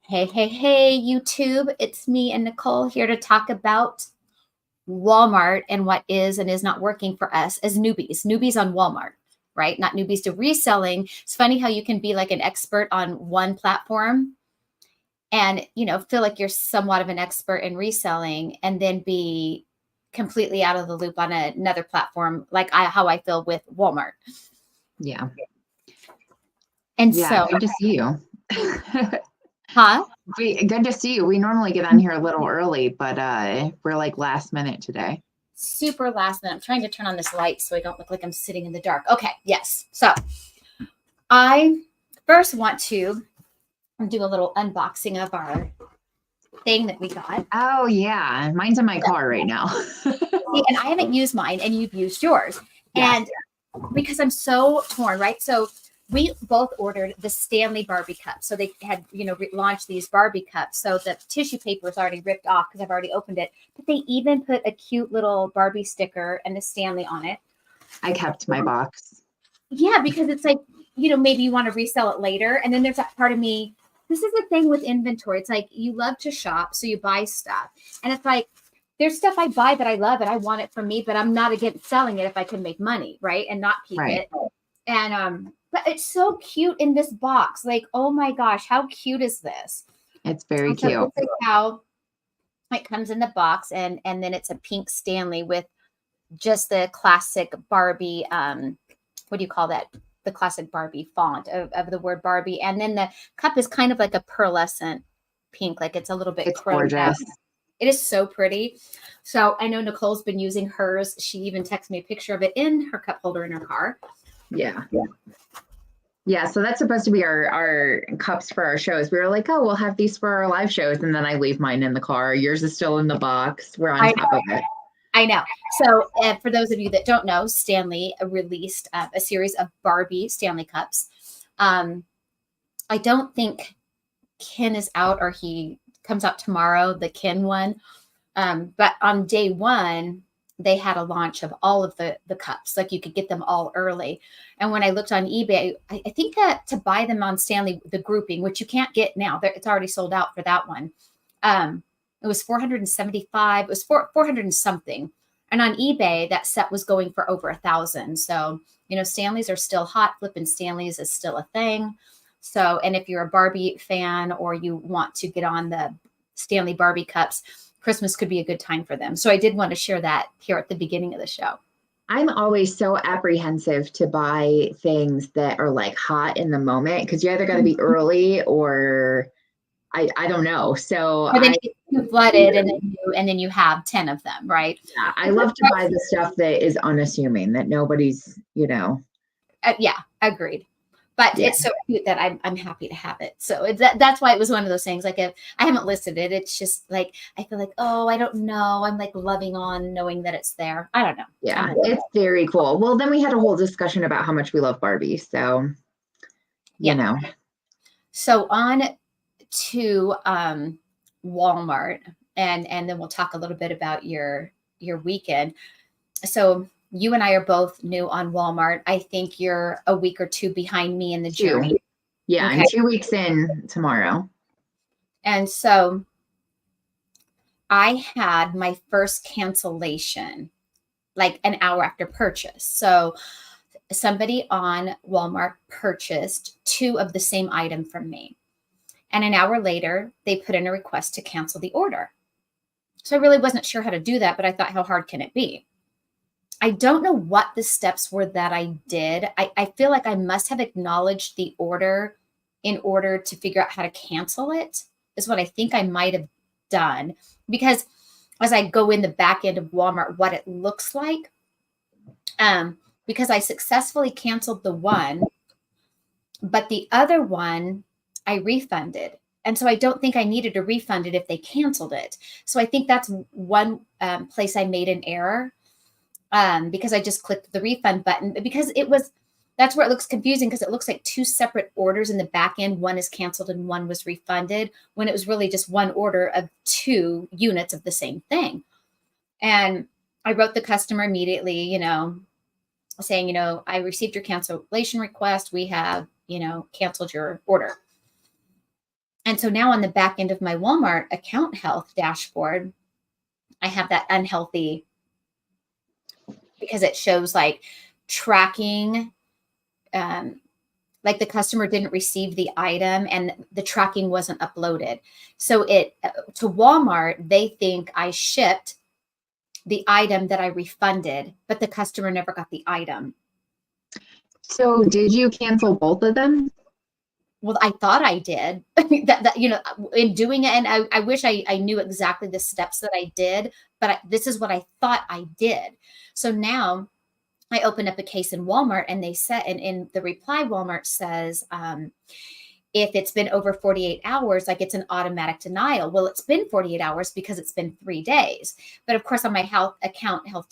Hey, hey, hey, YouTube. It's me and Nicole here to talk about Walmart and what is and is not working for us as newbies on Walmart, right? Not newbies to reselling. It's funny how you can be like an expert on one platform and, feel like you're somewhat of an expert in reselling and then be completely out of the loop on another platform, like how I feel with Walmart. Yeah. And Yeah, so, good to see you. huh? Good to see you. We normally get on here a little early, but we're like last minute today. Super last minute. I'm trying to turn on this light so I don't look like I'm sitting in the dark. Okay, yes. So I first want to do a little unboxing of our thing that we got. Oh yeah, mine's in my car right now. See, and I haven't used mine, and you've used yours. Yes. And because I'm so torn, right? So we both ordered the Stanley Barbie cup. So they had, launched these Barbie cups. So the tissue paper is already ripped off because I've already opened it. But they even put a cute little Barbie sticker and the Stanley on it. I kept my box. Yeah, because it's like, maybe you want to resell it later. And then there's that part of me. This is the thing with inventory. It's like you love to shop, so you buy stuff. And it's like, there's stuff I buy that I love and I want it for me, but I'm not against selling it if I can make money, right? And not keep it. And but it's so cute in this box. Like, oh my gosh, how cute is this? It's very So cute. this is how it comes in the box, and then it's a pink Stanley with just the classic Barbie. What do you call that? The classic Barbie font of the word Barbie, and then the cup is kind of like a pearlescent pink, like it's a little bit. It's gorgeous. It is so pretty. So I know Nicole's been using hers. She even texted me a picture of it in her cup holder in her car. Yeah, so that's supposed to be our cups for our shows. We were like, oh, we'll have these for our live shows. And then I leave mine in the car. Yours is still in the box. We're on top of it. I know. So for those of you that don't know, Stanley released a series of Barbie Stanley cups. I don't think Ken is out, or he comes out tomorrow, the Ken one. But on day one, they had a launch of all of the cups. Like you could get them all early. And when I looked on eBay, I think that to buy them on Stanley, the grouping, which you can't get now, it's already sold out for that one. It was $475. It was 400 and something. And on eBay, that set was going for over $1,000. So, Stanleys are still hot. Flipping Stanleys is still a thing. So, and if you're a Barbie fan or you want to get on the Stanley Barbie cups, Christmas could be a good time for them. So I did want to share that here at the beginning of the show. I'm always so apprehensive to buy things that are like hot in the moment, because you either got to be early or I don't know. So then you flooded and then you have 10 of them, right? Yeah, I love to buy the stuff that is unassuming, that nobody's, yeah, agreed. But it's so cute that I'm happy to have it. So that's why it was one of those things. Like if I haven't listed it, it's just like I feel like, oh, I don't know. I'm like loving on knowing that it's there. I don't know. Yeah, it's very cool. Well, then we had a whole discussion about how much we love Barbie. So, you know. So on to Walmart, and then we'll talk a little bit about your weekend. So you and I are both new on Walmart. I think you're a week or two behind me in the journey. Yeah, okay. I'm 2 weeks in tomorrow. And so I had my first cancellation like an hour after purchase. So somebody on Walmart purchased 2 of the same item from me. And an hour later, they put in a request to cancel the order. So I really wasn't sure how to do that, but I thought, how hard can it be? I don't know what the steps were that I did. I feel like I must have acknowledged the order in order to figure out how to cancel it, is what I think I might have done. Because as I go in the back end of Walmart, what it looks like, because I successfully canceled the one, but the other one I refunded. And so I don't think I needed to refund it if they canceled it. So I think that's one place I made an error. Because I just clicked the refund button, because that's where it looks confusing, because it looks like 2 separate orders in the back end. One is canceled and one was refunded, when it was really just one order of 2 units of the same thing. And I wrote the customer immediately, saying, I received your cancellation request. We have, canceled your order. And so now on the back end of my Walmart account health dashboard, I have that unhealthy, because it shows like tracking, like the customer didn't receive the item and the tracking wasn't uploaded. So to Walmart, they think I shipped the item that I refunded, but the customer never got the item. So did you cancel both of them? Well, I thought I did. that in doing it, and I wish I knew exactly the steps that I did, but this is what I thought I did. So now I opened up a case in Walmart, and they said, and in the reply, Walmart says, if it's been over 48 hours, like it's an automatic denial. Well, it's been 48 hours because it's been 3 days. But of course, on my health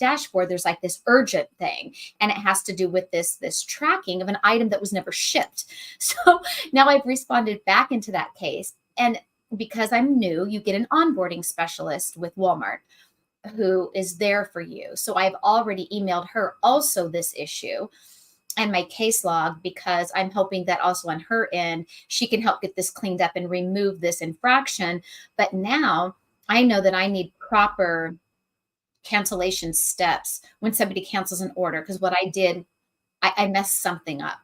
dashboard, there's like this urgent thing, and it has to do with this tracking of an item that was never shipped. So now I've responded back into that case. And because I'm new, you get an onboarding specialist with Walmart who is there for you. So I've already emailed her also this issue and my case log, because I'm hoping that also on her end, she can help get this cleaned up and remove this infraction. But now I know that I need proper cancellation steps when somebody cancels an order, because what I did, I messed something up.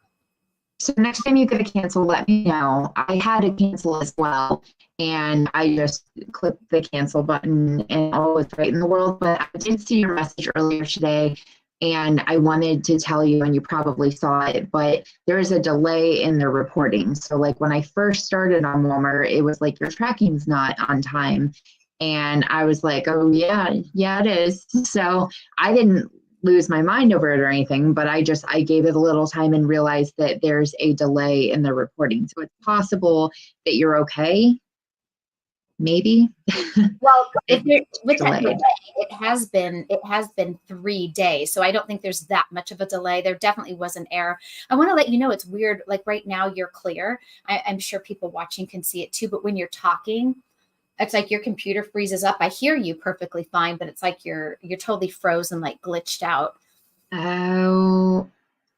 So next time you get a cancel, let me know. I had a cancel as well, and I just clicked the cancel button and all was right in the world. But I did see your message earlier today, and I wanted to tell you, and you probably saw it, but there is a delay in the reporting. So like when I first started on Walmart, it was like your tracking's not on time. And I was like, oh yeah, it is. So I didn't lose my mind over it or anything, but I gave it a little time and realized that there's a delay in the reporting. So it's possible that you're okay. Maybe. Well, with that delay, it has been 3 days. So I don't think there's that much of a delay. There definitely was an error. I want to let you know it's weird. Like right now you're clear. I'm sure people watching can see it too, but when you're talking, it's like your computer freezes up. I hear you perfectly fine, but it's like you're totally frozen, like glitched out. Oh,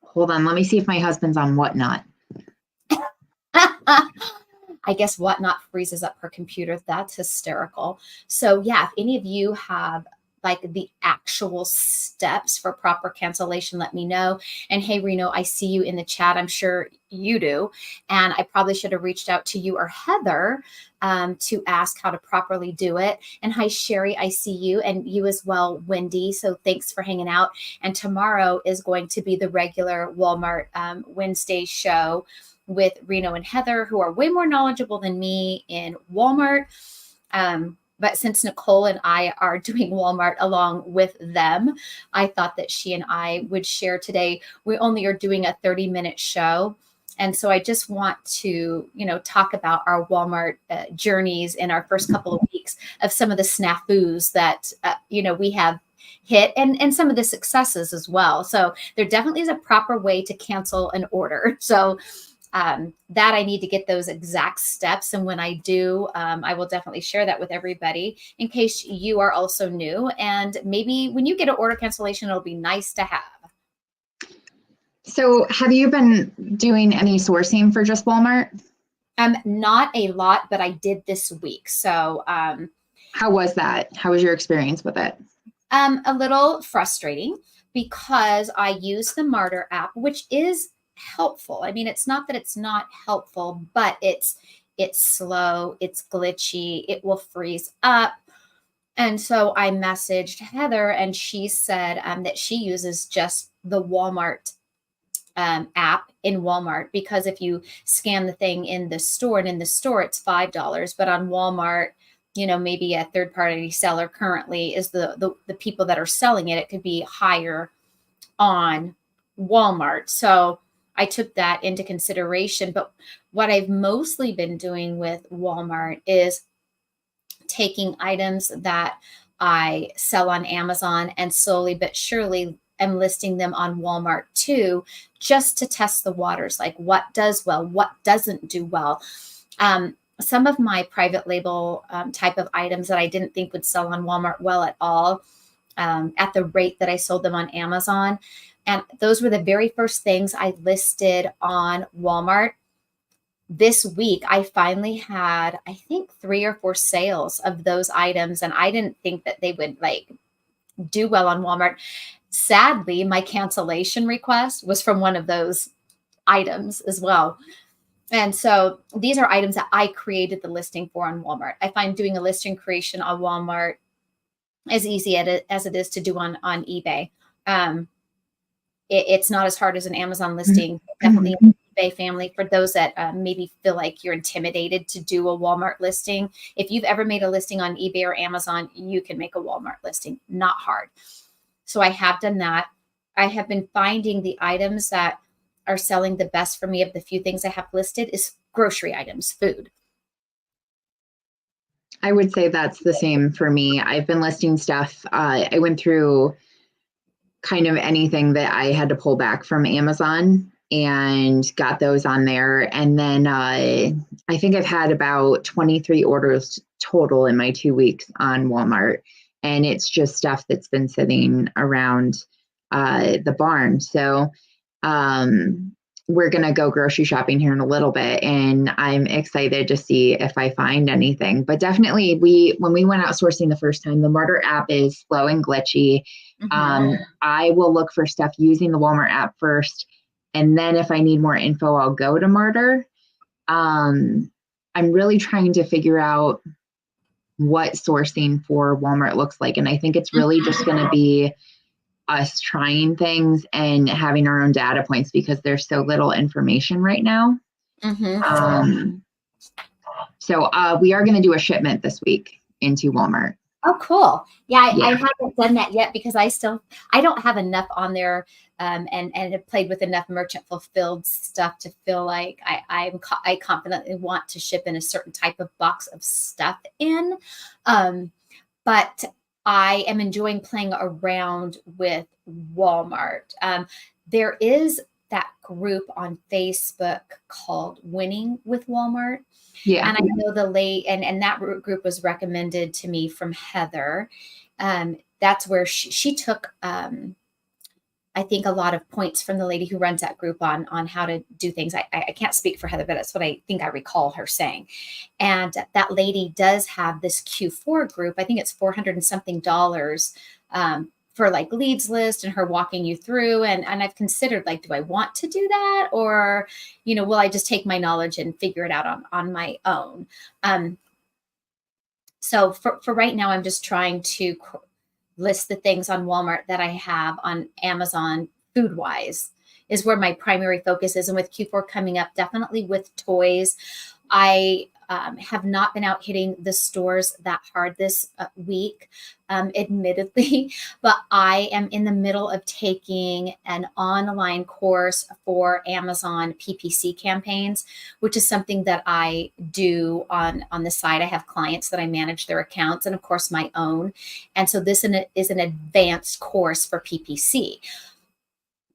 hold on. Let me see if my husband's on Whatnot. I guess Whatnot freezes up her computer. That's hysterical. So yeah, if any of you have like the actual steps for proper cancellation, let me know. And hey, Reno, I see you in the chat. I'm sure you do. And I probably should have reached out to you or Heather to ask how to properly do it. And hi, Sherry, I see you, and you as well, Wendy. So thanks for hanging out. And tomorrow is going to be the regular Walmart Wednesday show with Reno and Heather, who are way more knowledgeable than me in Walmart. But since Nicole and I are doing Walmart along with them, I thought that she and I would share today. We only are doing a 30-minute show. And so I just want to, talk about our Walmart journeys in our first couple of weeks, of some of the snafus that, we have hit, and some of the successes as well. So there definitely is a proper way to cancel an order. So that I need to get those exact steps. And when I do, I will definitely share that with everybody in case you are also new. And maybe when you get an order cancellation, it'll be nice to have. So have you been doing any sourcing for just Walmart? Not a lot, but I did this week. So how was that? How was your experience with it? A little frustrating, because I use the Martyr app, which is helpful. I mean, it's not that it's not helpful, but it's slow, it's glitchy, it will freeze up. And so I messaged Heather, and she said that she uses just the Walmart app in Walmart, because if you scan the thing in the store, and in the store it's $5, but on Walmart, maybe a third party seller currently is the people that are selling it. It could be higher on Walmart. So I took that into consideration. But what I've mostly been doing with Walmart is taking items that I sell on Amazon, and slowly but surely am listing them on Walmart too, just to test the waters, like what does well, what doesn't do well. Some of my private label type of items that I didn't think would sell on Walmart well at all, at the rate that I sold them on Amazon. And those were the very first things I listed on Walmart. this week I finally had, I think, 3 or 4 sales of those items, and I didn't think that they would like do well on Walmart. Sadly, my cancellation request was from one of those items as well. And so these are items that I created the listing for on Walmart. I find doing a listing creation on Walmart as easy as it is to do on eBay. It's not as hard as an Amazon listing. Definitely an eBay family. For those that maybe feel like you're intimidated to do a Walmart listing, if you've ever made a listing on eBay or Amazon, you can make a Walmart listing. Not hard. So I have done that. I have been finding the items that are selling the best for me of the few things I have listed is grocery items, food. I would say that's the same for me. I've been listing stuff. I went through kind of anything that I had to pull back from Amazon and got those on there. And then I think I've had about 23 orders total in my 2 weeks on Walmart. And it's just stuff that's been sitting around the barn. So we're going to go grocery shopping here in a little bit, and I'm excited to see if I find anything. But definitely, when we went out sourcing the first time, the Martyr app is slow and glitchy. I will look for stuff using the Walmart app first, and then if I need more info, I'll go to Martyr. I'm really trying to figure out what sourcing for Walmart looks like, and I think it's really just going to be us trying things and having our own data points because there's so little information right now. So we are going to do a shipment this week into Walmart. Oh, cool. Yeah, I haven't done that yet because I don't have enough on there and have played with enough merchant fulfilled stuff to feel like I confidently want to ship in a certain type of box of stuff in. But I am enjoying playing around with Walmart. There is that group on Facebook called Winning with Walmart. Yeah. And I know and that group was recommended to me from Heather. That's where she took, I think, a lot of points from the lady who runs that group on how to do things. I can't speak for Heather, but that's what I think I recall her saying. And that lady does have this Q4 group. I think it's $400 and something for like leads list and her walking you through. And I've considered, like, do I want to do that? Or, will I just take my knowledge and figure it out on my own? So for right now, I'm just trying to list the things on Walmart that I have on Amazon food wise is where my primary focus is. And with Q4 coming up, definitely with toys, I have not been out hitting the stores that hard this week, admittedly, but I am in the middle of taking an online course for Amazon PPC campaigns, which is something that I do on the side. I have clients that I manage their accounts and, of course, my own. And so this is an advanced course for PPC.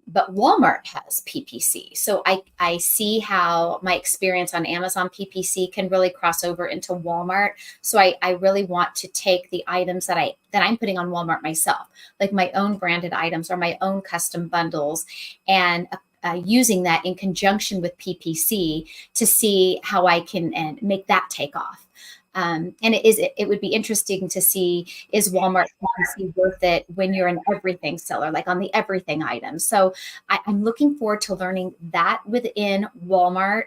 But Walmart has PPC. So I see how my experience on Amazon PPC can really cross over into Walmart. So I really want to take the items that I'm putting on Walmart myself, like my own branded items or my own custom bundles, and using that in conjunction with PPC to see how I can make that take off. And it would be interesting to see, is Walmart PPC worth it when you're an everything seller, like on the everything items? So I'm looking forward to learning that within Walmart.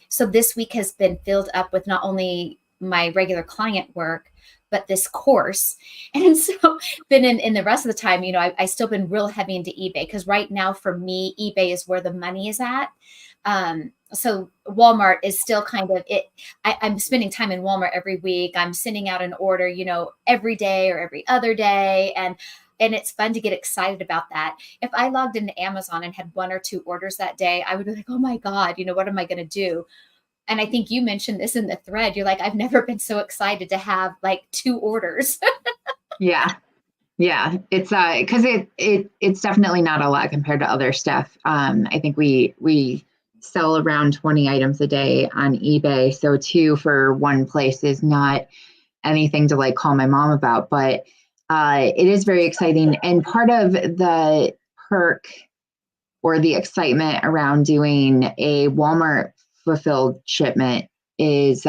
So this week has been filled up with not only my regular client work, but this course. And so then in the rest of the time, I still been real heavy into eBay, because right now for me, eBay is where the money is at. So Walmart is still kind of it. I'm spending time in Walmart every week. I'm sending out an order, every day or every other day. And it's fun to get excited about that. If I logged into Amazon and had 1 or 2 orders that day, I would be like, oh my God, what am I going to do? And I think you mentioned this in the thread. You're like, I've never been so excited to have like 2 orders. Yeah. It's because it's definitely not a lot compared to other stuff. I think we sell around 20 items a day on eBay. So 2 for one place is not anything to like call my mom about, but it is very exciting. And part of the perk or the excitement around doing a Walmart fulfilled shipment is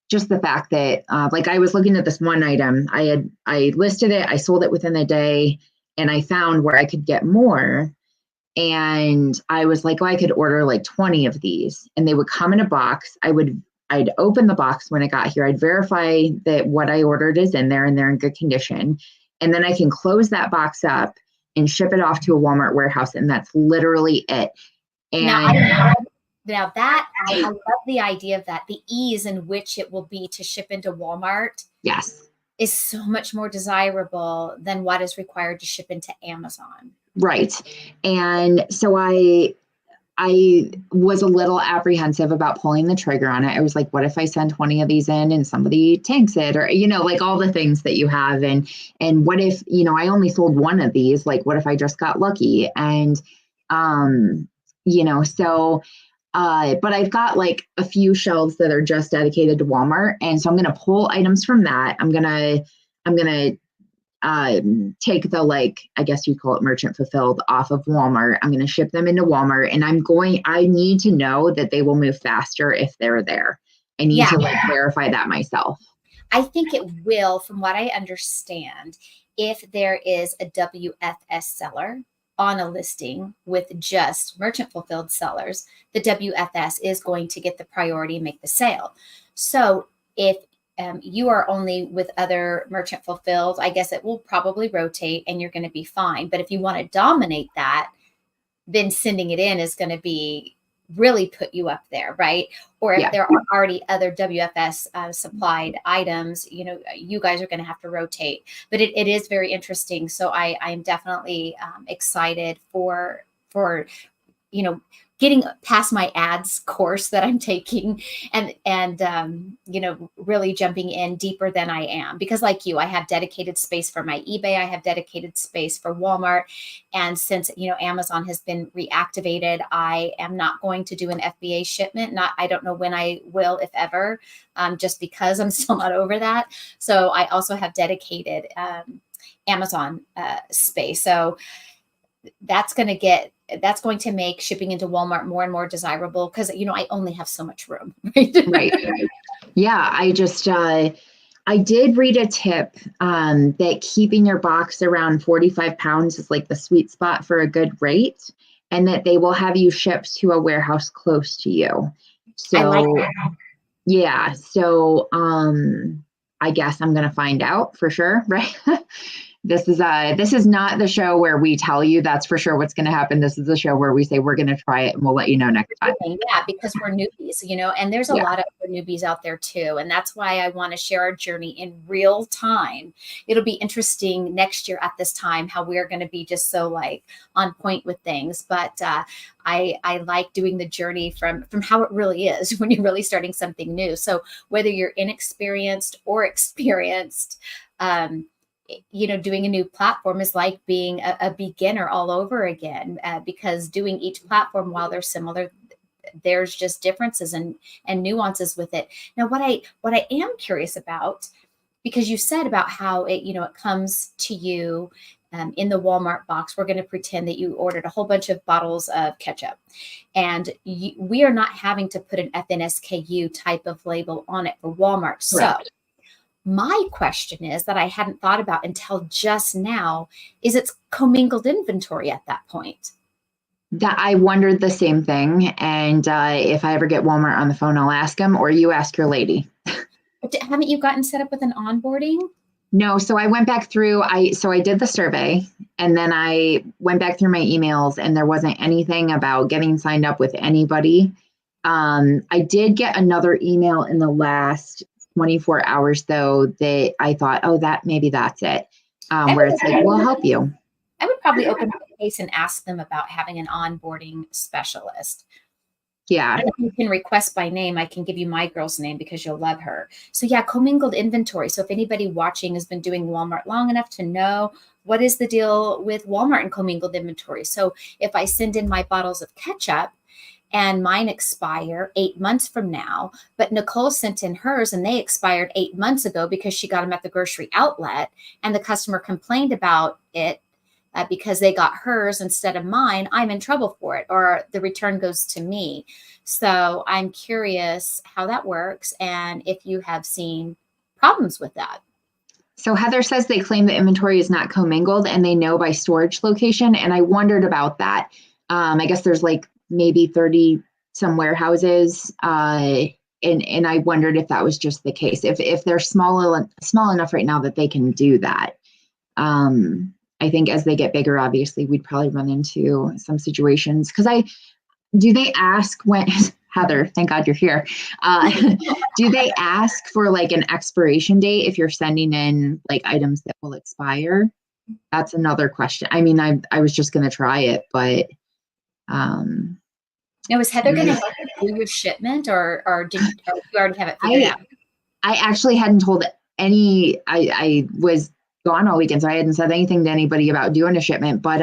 just the fact that like I was looking at this one item, I listed it, I sold it within a day, and I found where I could get more. And I was like, oh, I could order like 20 of these, and they would come in a box. I'd open the box when it got here. I'd verify that what I ordered is in there and they're in good condition. And then I can close that box up and ship it off to a Walmart warehouse. And that's literally it. And now that I love the idea of that, the ease in which it will be to ship into Walmart. Yes. Is so much more desirable than what is required to ship into Amazon. Right. And so I was a little apprehensive about pulling the trigger on it. I was like, what if I send 20 of these in and somebody tanks it, or, like all the things that you have. And what if, I only sold one of these, like, what if I just got lucky? And, so, but I've got like a few shelves that are just dedicated to Walmart. And so I'm going to pull items from that. I'm going to take the, like, I guess you call it merchant fulfilled off of Walmart. I'm going to ship them into Walmart, and I need to know that they will move faster if they're there. I need to verify that myself. I think it will, from what I understand, if there is a WFS seller on a listing with just merchant fulfilled sellers, the WFS is going to get the priority and make the sale. So if you are only with other merchant fulfilled, I guess it will probably rotate and you're going to be fine. But if you want to dominate that, then sending it in is going to be really put you up there, right? Or if there are already other WFS supplied items, you guys are going to have to rotate. But it is very interesting. So I am definitely excited for getting past my ads course that I'm taking and really jumping in deeper than I am, because like you, I have dedicated space for my eBay. I have dedicated space for Walmart. And since, Amazon has been reactivated, I am not going to do an FBA shipment. I don't know when I will, if ever, just because I'm still not over that. So I also have dedicated Amazon space. So that's going to make shipping into Walmart more and more desirable because, I only have so much room. Right. Yeah. I did read a tip that keeping your box around 45 pounds is like the sweet spot for a good rate, and that they will have you shipped to a warehouse close to you. So, I like that. Yeah. So, I guess I'm going to find out for sure. Right. This is not the show where we tell you that's for sure what's going to happen. This is the show where we say we're going to try it and we'll let you know next time. Yeah, because we're newbies, and there's a lot of other newbies out there too. And that's why I want to share our journey in real time. It'll be interesting next year at this time how we're going to be just so like on point with things. But I like doing the journey from how it really is when you're really starting something new. So whether you're inexperienced or experienced, doing a new platform is like being a beginner all over again, because doing each platform, while they're similar, there's just differences and nuances with it. Now, what I am curious about, because you said about how it comes to you in the Walmart box, we're going to pretend that you ordered a whole bunch of bottles of ketchup, and we are not having to put an FNSKU type of label on it for Walmart. Correct. So my question is that I hadn't thought about until just now, is it's commingled inventory at that point? That I wondered the same thing. And if I ever get Walmart on the phone, I'll ask them, or you ask your lady. Haven't you gotten set up with an onboarding? No. So I went back through, I did the survey, and then I went back through my emails, and there wasn't anything about getting signed up with anybody. I did get another email in the last 24 hours though, that I thought, oh, maybe that's it. Where it's like, we'll help you. I would probably open up a case and ask them about having an onboarding specialist. Yeah. And if you can request by name, I can give you my girl's name because you'll love her. So yeah, commingled inventory. So if anybody watching has been doing Walmart long enough to know what is the deal with Walmart and commingled inventory. So if I send in my bottles of ketchup, and mine expire 8 months from now, but Nicole sent in hers and they expired 8 months ago because she got them at the grocery outlet and the customer complained about it, because they got hers instead of mine, I'm in trouble for it, or the return goes to me. So I'm curious how that works and if you have seen problems with that. So Heather says they claim the inventory is not commingled and they know by storage location. And I wondered about that. I guess there's like maybe 30 some warehouses. And I wondered if that was just the case. If they're small enough right now that they can do that. I think as they get bigger, obviously, we'd probably run into some situations. Because do they ask when, Heather, thank God you're here. Do they ask for like an expiration date if you're sending in like items that will expire? That's another question. I mean, I was just going to try it, but. Now, is Heather going to help you do your shipment, or you already have it figured out? I actually hadn't told I was gone all weekend, so I hadn't said anything to anybody about doing a shipment. But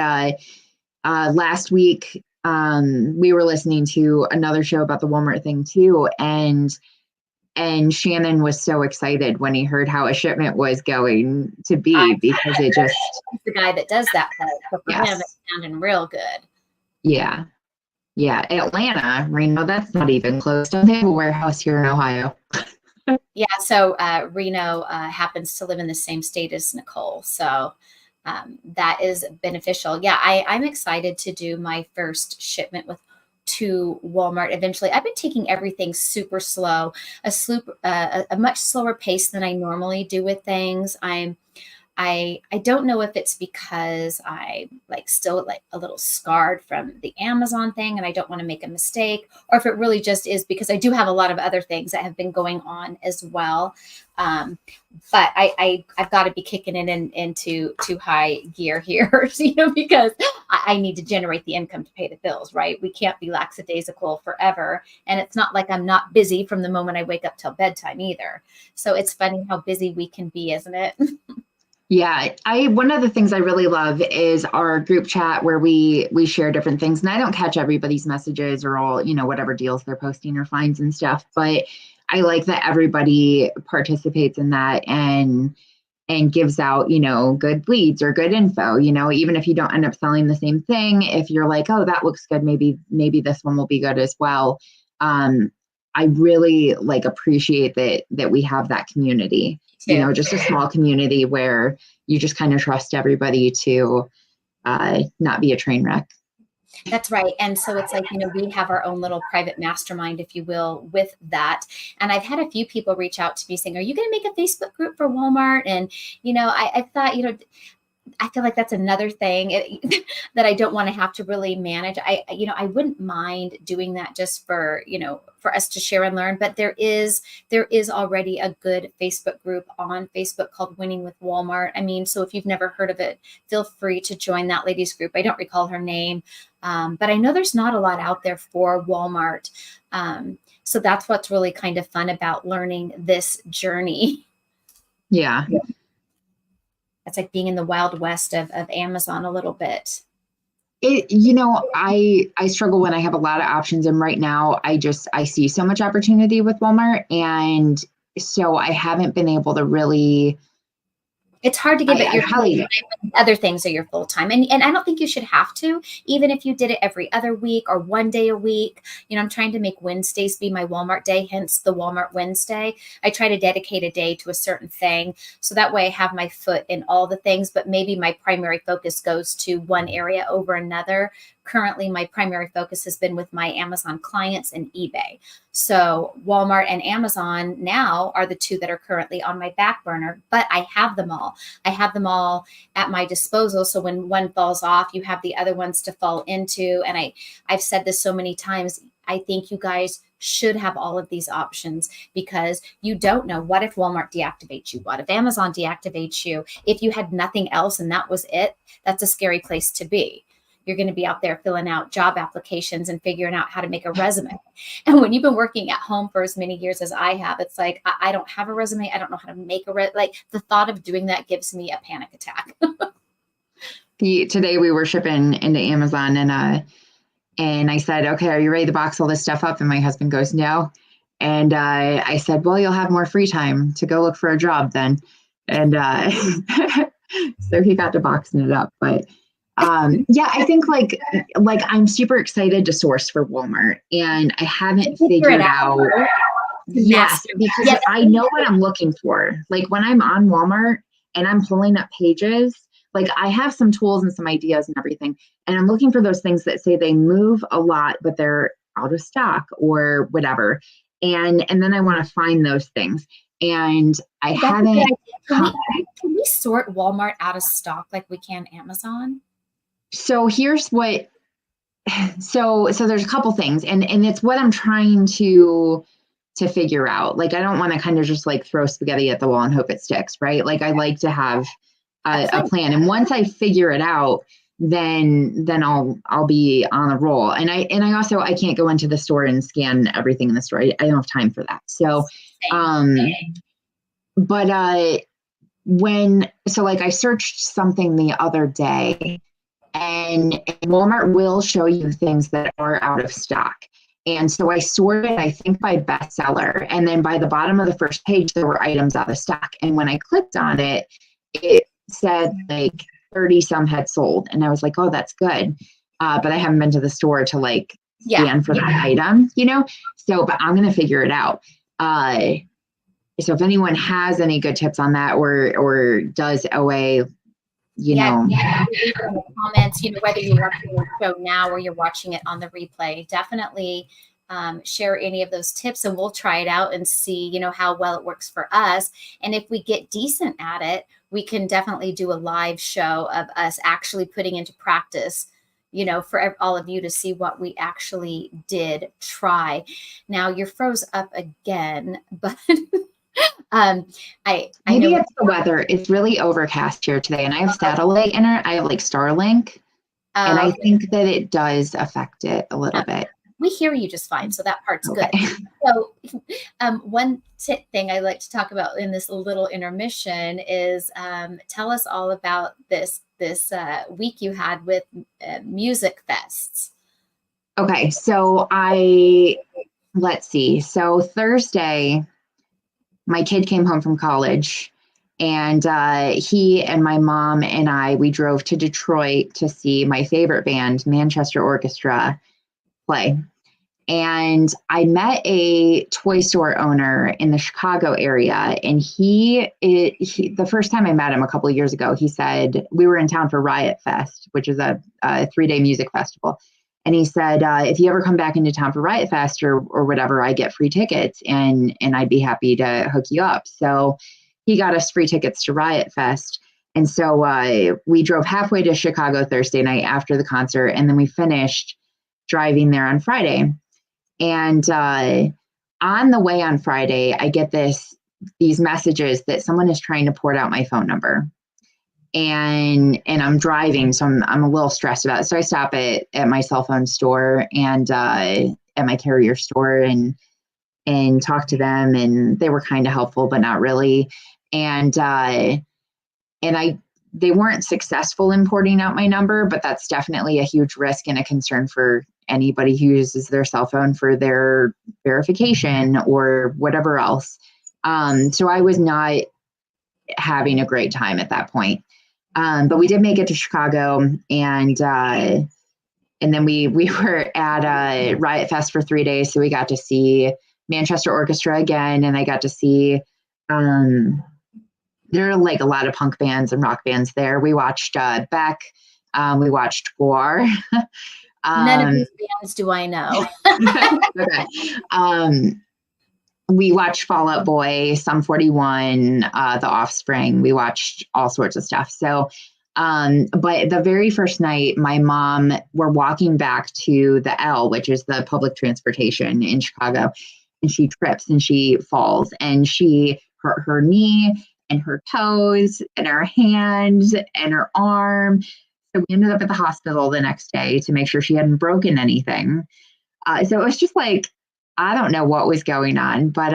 last week, we were listening to another show about the Walmart thing too, and Shannon was so excited when he heard how a shipment was going to be, because it just the guy that does that part. So for him, it's sounding real good. Yeah. Atlanta, Reno, that's not even close. Don't they have a warehouse here in Ohio? Yeah, so Reno happens to live in the same state as Nicole, so that is beneficial. Yeah, I'm excited to do my first shipment to Walmart eventually. I've been taking everything super slow, a much slower pace than I normally do with things. I don't know if it's because I still a little scarred from the Amazon thing and I don't want to make a mistake, or if it really just is because I do have a lot of other things that have been going on as well. But I've got to be kicking it into too high gear here, because I need to generate the income to pay the bills, right? We can't be lackadaisical forever. And it's not like I'm not busy from the moment I wake up till bedtime either. So it's funny how busy we can be, isn't it? Yeah, one of the things I really love is our group chat where we share different things, and I don't catch everybody's messages or all, whatever deals they're posting or finds and stuff, but I like that everybody participates in that and gives out, good leads or good info, even if you don't end up selling the same thing, if you're like, oh, that looks good, maybe this one will be good as well. I really appreciate that we have that community. Just a small community where you just kind of trust everybody to not be a train wreck. That's right. And so it's like, we have our own little private mastermind, if you will, with that. And I've had a few people reach out to me saying, are you going to make a Facebook group for Walmart? And, I thought, I feel like that's another thing that I don't want to have to really manage. I wouldn't mind doing that just for us to share and learn. But there is already a good Facebook group on Facebook called Winning with Walmart. I mean, so if you've never heard of it, feel free to join that ladies group. I don't recall her name, but I know there's not a lot out there for Walmart. So that's what's really kind of fun about learning this journey. Yeah. It's like being in the Wild West of Amazon a little bit. I struggle when I have a lot of options. And right now I see so much opportunity with Walmart. And so I haven't been able to really. It's hard to give it your full time. Other things are your full time. And I don't think you should have to, even if you did it every other week or one day a week. I'm trying to make Wednesdays be my Walmart day, hence the Walmart Wednesday. I try to dedicate a day to a certain thing. So that way I have my foot in all the things, but maybe my primary focus goes to one area over another. Currently, my primary focus has been with my Amazon clients and eBay. So Walmart and Amazon now are the two that are currently on my back burner, but I have them all. I have them all at my disposal. So when one falls off, you have the other ones to fall into. And I've said this so many times. I think you guys should have all of these options because you don't know. What if Walmart deactivates you? What if Amazon deactivates you? If you had nothing else and that was it, that's a scary place to be. You're going to be out there filling out job applications and figuring out how to make a resume. And when you've been working at home for as many years as I have, it's like, I don't have a resume. I don't know how to make like the thought of doing that gives me a panic attack. Today we were shipping into Amazon and I said, okay, are you ready to box all this stuff up? And my husband goes, no. And I said, well, you'll have more free time to go look for a job then. And so he got to boxing it up. But Yeah, I think like I'm super excited to source for Walmart, and I haven't Figure it figured out. out. To master. Yes, because Yeah, I know what I'm looking for. Like when I'm on Walmart and I'm pulling up pages, like I have some tools and some ideas and everything, and I'm looking for those things that say they move a lot, but they're out of stock or whatever. And then I want to find those things. And I that's a good haven't. idea. Can we sort Walmart out of stock like we can Amazon? So here's what. So there's a couple things, and it's what I'm trying to figure out. Like I don't want to kind of just like throw spaghetti at the wall and hope it sticks, right? Like I like to have a plan. And once I figure it out, then I'll be on a roll. And I also I can't go into the store and scan everything in the store. I don't have time for that. So but like I searched something the other day, and Walmart will show you things that are out of stock. And so I sorted, I think, by bestseller. And then by the bottom of the first page, there were items out of stock. And when I clicked on it, it said like 30 some had sold. And I was like, oh, that's good. But I haven't been to the store to like scan for that item, So, but I'm going to figure it out. So if anyone has any good tips on that or does OA, comments, whether you're watching the show now or you're watching it on the replay, definitely share any of those tips, and we'll try it out and see, how well it works for us. And if we get decent at it, we can definitely do a live show of us actually putting into practice, for all of you to see what we actually did try. Now you're froze up again, but I maybe know it's the weather. It's really overcast here today, and I have satellite internet. I have like Starlink, and I think that it does affect it a little bit. We hear you just fine, so that part's good. So one thing I like to talk about in this little intermission is tell us all about this week you had with music fests. Okay, so let's see. So Thursday, my kid came home from college, and he and my mom and we drove to Detroit to see my favorite band, Manchester Orchestra, play. And I met a toy store owner in the Chicago area, and he the first time I met him a couple of years ago, he said we were in town for Riot Fest, which is a 3-day music festival. And he said, if you ever come back into town for Riot Fest or whatever, I get free tickets, and I'd be happy to hook you up. So he got us free tickets to Riot Fest. And so we drove halfway to Chicago Thursday night after the concert, and then we finished driving there on Friday. And on the way on Friday, I get these messages that someone is trying to port out my phone number. And I'm driving, so I'm a little stressed about it. So I stop at my cell phone store and at my carrier store and talk to them, and they were kind of helpful, but not really. And they weren't successful in porting out my number, but that's definitely a huge risk and a concern for anybody who uses their cell phone for their verification or whatever else. So I was not having a great time at that point. But we did make it to Chicago, and then we were at Riot Fest for 3 days. So we got to see Manchester Orchestra again, and I got to see there are like a lot of punk bands and rock bands there. We watched Beck, we watched Guar. None of these bands do I know. Okay. We watched Fall Out Boy, Sum 41, The Offspring. We watched all sorts of stuff. So, but the very first night, my mom, we're walking back to the L, which is the public transportation in Chicago, and she trips and she falls, and she hurt her knee and her toes and her hand and her arm. So we ended up at the hospital the next day to make sure she hadn't broken anything. So it was just like, I don't know what was going on, but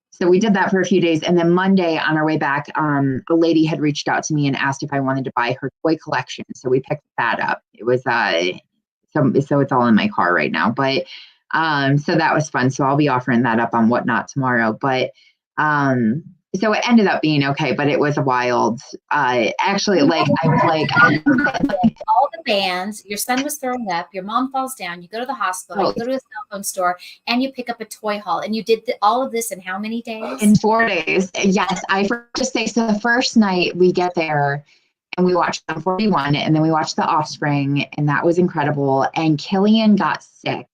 so we did that for a few days. And then Monday on our way back, a lady had reached out to me and asked if I wanted to buy her toy collection. So we picked that up. It was, so it's all in my car right now, but so that was fun. So I'll be offering that up on Whatnot tomorrow. But So it ended up being okay, but it was a wild, actually, like, I was like, all the bands, your son was throwing up, your mom falls down, you go to the hospital, you go to a cell phone store, and you pick up a toy haul. And you did all of this in how many days? In 4 days. Yes, I forgot to say, so the first night we get there and we watched Sum 41, and then we watched The Offspring, and that was incredible. And Killian got sick,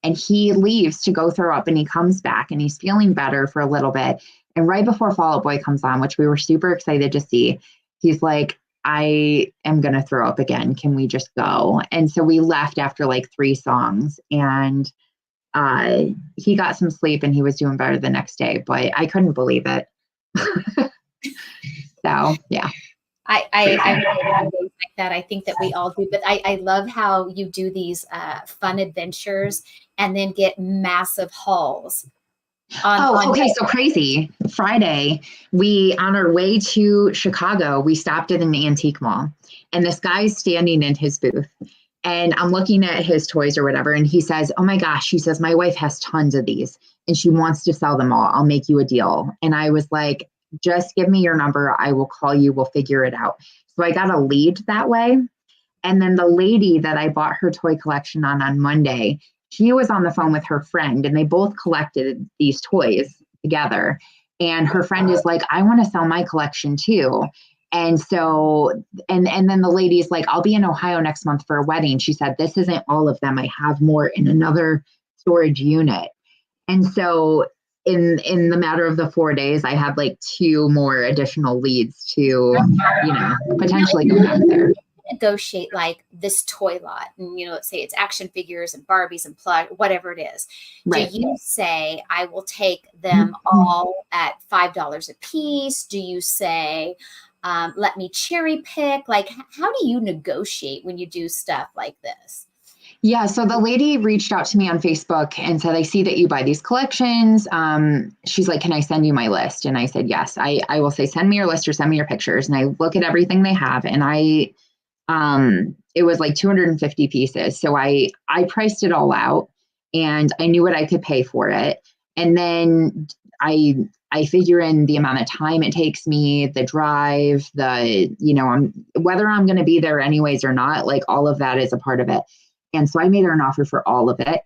and he leaves to go throw up, and he comes back, and he's feeling better for a little bit. And right before Fall Out Boy comes on, which we were super excited to see, he's like, I am going to throw up again. Can we just go? And so we left after like 3 songs, and he got some sleep and he was doing better the next day, but I couldn't believe it. So, yeah. I really like that. I think that we all do, but I love how you do these fun adventures and then get massive hauls. Okay. So crazy. Friday, on our way to Chicago, we stopped at an antique mall, and this guy's standing in his booth, and I'm looking at his toys or whatever. And he says, oh my gosh, he says, my wife has tons of these and she wants to sell them all. I'll make you a deal. And I was like, just give me your number. I will call you. We'll figure it out. So I got a lead that way. And then the lady that I bought her toy collection on Monday, she was on the phone with her friend, and they both collected these toys together. And her friend is like, I want to sell my collection too. And so, and then the lady's like, I'll be in Ohio next month for a wedding. She said, this isn't all of them. I have more in another storage unit. And so in the matter of the 4 days, I had like 2 more additional leads to, potentially go back there. Negotiate like this toy lot, and let's say it's action figures and Barbies and plush, whatever it is. Right. Do you say, I will take them all at $5 a piece? Do you say, let me cherry pick? Like, how do you negotiate when you do stuff like this? Yeah, so the lady reached out to me on Facebook and said, I see that you buy these collections. She's like, can I send you my list? And I said, yes. I will say, send me your list or send me your pictures. And I look at everything they have, and it was like 250 pieces. So I priced it all out, and I knew what I could pay for it. And then I figure in the amount of time it takes me, the drive, whether I'm going to be there anyways or not, like all of that is a part of it. And so I made her an offer for all of it.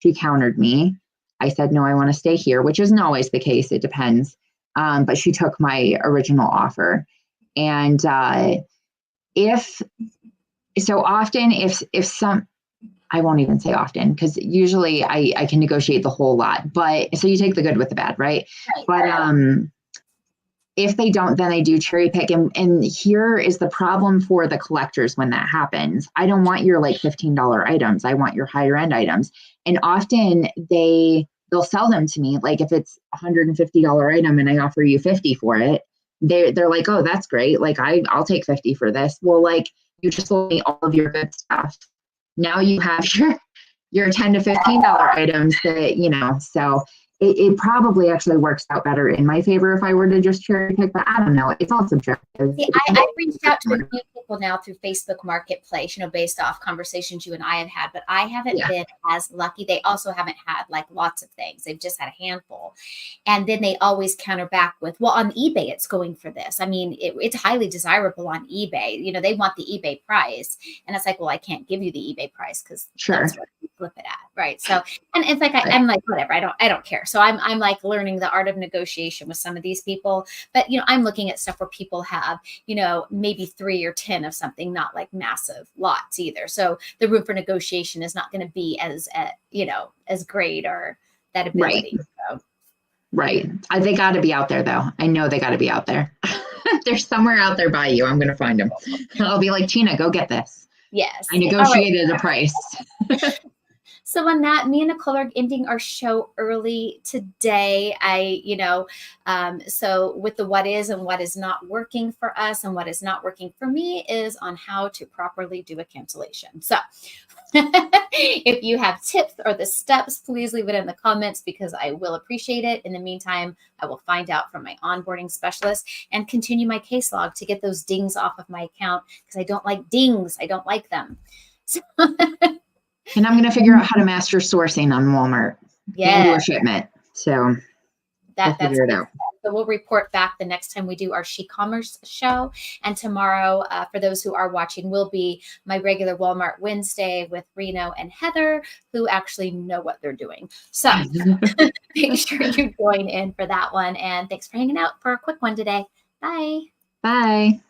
She countered me. I said, no, I want to stay here, which isn't always the case. It depends. But she took my original offer. And if I won't even say often, because usually I can negotiate the whole lot, but so you take the good with the bad, right? But if they don't, then I do cherry pick. And here is the problem for the collectors when that happens. I don't want your like $15 items. I want your higher end items. And often they'll sell them to me. Like if it's $150 item and I offer you 50 for it, they're like, oh, that's great. Like I'll take 50 for this. Well, like you just sold me all of your good stuff. Now you have your $10 to $15 items that, so it probably actually works out better in my favor if I were to just cherry pick, but I don't know. It's all subjective. See, I've reached out to a few people now through Facebook Marketplace, based off conversations you and I have had, but I haven't been as lucky. They also haven't had like lots of things. They've just had a handful. And then they always counter back with, well, on eBay, it's going for this. I mean, it's highly desirable on eBay. They want the eBay price. And it's like, well, I can't give you the eBay price because that's what you flip it at. Right. So, and it's like, I'm like, whatever, I don't care. So I'm like learning the art of negotiation with some of these people, but I'm looking at stuff where people have, maybe 3 or 10 of something, not like massive lots either. So the room for negotiation is not going to be as great or that ability. Right. They got to be out there though. I know they got to be out there. They're somewhere out there by you. I'm going to find them. I'll be like, Tina, go get this. Yes. I negotiated a price. So on that, me and Nicole are ending our show early today. So with the what is and what is not working for us and what is not working for me is on how to properly do a cancellation. So if you have tips or the steps, please leave it in the comments because I will appreciate it. In the meantime, I will find out from my onboarding specialist and continue my case log to get those dings off of my account because I don't like dings. I don't like them. So and I'm going to figure out how to master sourcing on Walmart. And do a shipment. So that's figure it out. So we'll report back the next time we do our Shecommerce show. And tomorrow, for those who are watching, will be my regular Walmart Wednesday with Reno and Heather, who actually know what they're doing. So make sure you join in for that one. And thanks for hanging out for a quick one today. Bye. Bye.